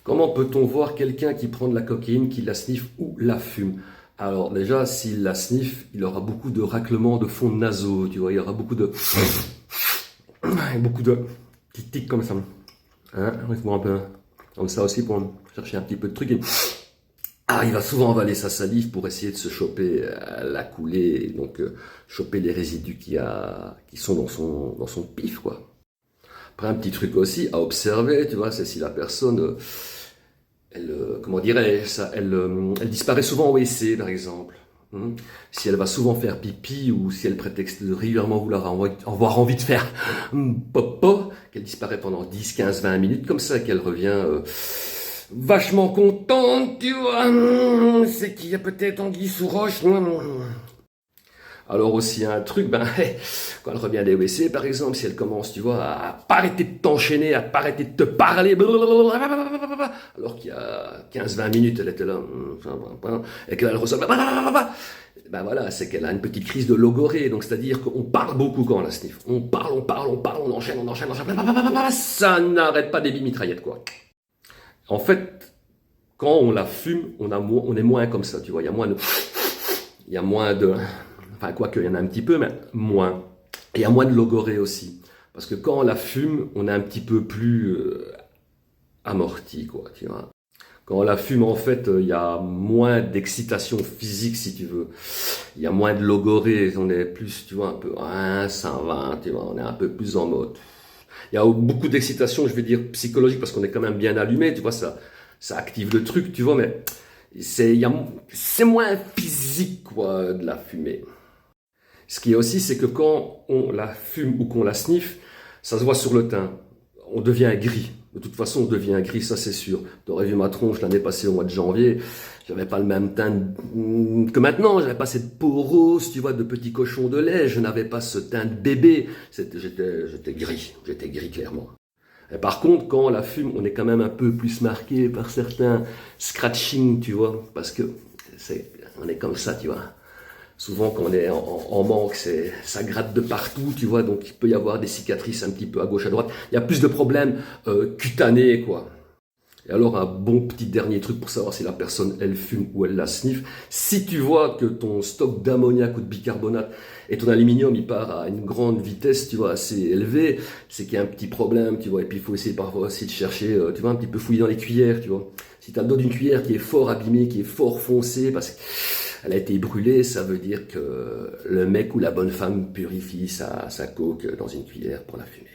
Comment peut-on voir quelqu'un qui prend de la cocaïne, qui la sniffe ou la fume? Alors déjà, s'il la sniffe, il aura beaucoup de raclements de fond nasaux, tu vois, il y aura beaucoup de petits tics comme ça. Hein, il faut un peu comme ça aussi pour chercher un petit peu de trucs. Ah, il va souvent avaler sa salive pour essayer de se choper la coulée, donc choper les résidus qui sont dans son pif, quoi. Après, un petit truc aussi à observer, tu vois, c'est si la personne, comment dirais-je ça, elle disparaît souvent au WC, par exemple. Si elle va souvent faire pipi ou si elle prétexte de régulièrement avoir envie de faire popo, qu'elle disparaît pendant 10, 15, 20 minutes, comme ça qu'elle revient vachement contente, tu vois, c'est qu'il y a peut-être anguille sous roche. Alors aussi un truc, ben, quand elle revient des WC par exemple, si elle commence, tu vois, à pas arrêter de t'enchaîner, à pas arrêter de te parler, alors qu'il y a 15-20 minutes elle était là, et qu'elle ressort, ben voilà, c'est qu'elle a une petite crise de logorée, donc c'est-à-dire qu'on parle beaucoup quand on la sniffe. On parle, on enchaîne, ça n'arrête pas des mitraillettes, quoi. En fait, quand on la fume, on est moins comme ça, tu vois, il y a moins de, enfin, quoique, il y en a un petit peu, mais moins. Et il y a moins de logorée aussi. Parce que quand on la fume, on est un petit peu plus amorti, quoi, tu vois. Quand on la fume, en fait, il y a moins d'excitation physique, si tu veux. Il y a moins de logorée. On est plus, tu vois, un peu, ça va, tu vois, on est un peu plus en mode. Il y a beaucoup d'excitation, je vais dire, psychologique, parce qu'on est quand même bien allumé, tu vois, ça active le truc, tu vois, mais c'est moins physique, quoi, de la fumée. Ce qui est aussi, c'est que quand on la fume ou qu'on la sniffe, ça se voit sur le teint. On devient gris. De toute façon, on devient gris, ça c'est sûr. Tu aurais vu ma tronche l'année passée au mois de janvier. J'avais pas le même teint que maintenant. J'avais pas cette peau rose, tu vois, de petit cochon de lait. Je n'avais pas ce teint de bébé. J'étais gris. J'étais gris clairement. Et par contre, quand on la fume, on est quand même un peu plus marqué par certains scratching, tu vois, parce que on est comme ça, tu vois. Souvent, quand on est en manque, ça gratte de partout, tu vois, donc il peut y avoir des cicatrices un petit peu à gauche, à droite. Il y a plus de problèmes cutanés, quoi. Et alors, un bon petit dernier truc pour savoir si la personne, elle fume ou elle la sniffe. Si tu vois que ton stock d'ammoniac ou de bicarbonate et ton aluminium, il part à une grande vitesse, tu vois, assez élevée, c'est qu'il y a un petit problème, tu vois. Et puis, il faut essayer parfois aussi de chercher, tu vois, un petit peu fouiller dans les cuillères, tu vois. Si tu as le dos d'une cuillère qui est fort abîmée, qui est fort foncée, parce qu'elle a été brûlée, ça veut dire que le mec ou la bonne femme purifie sa coke dans une cuillère pour la fumer.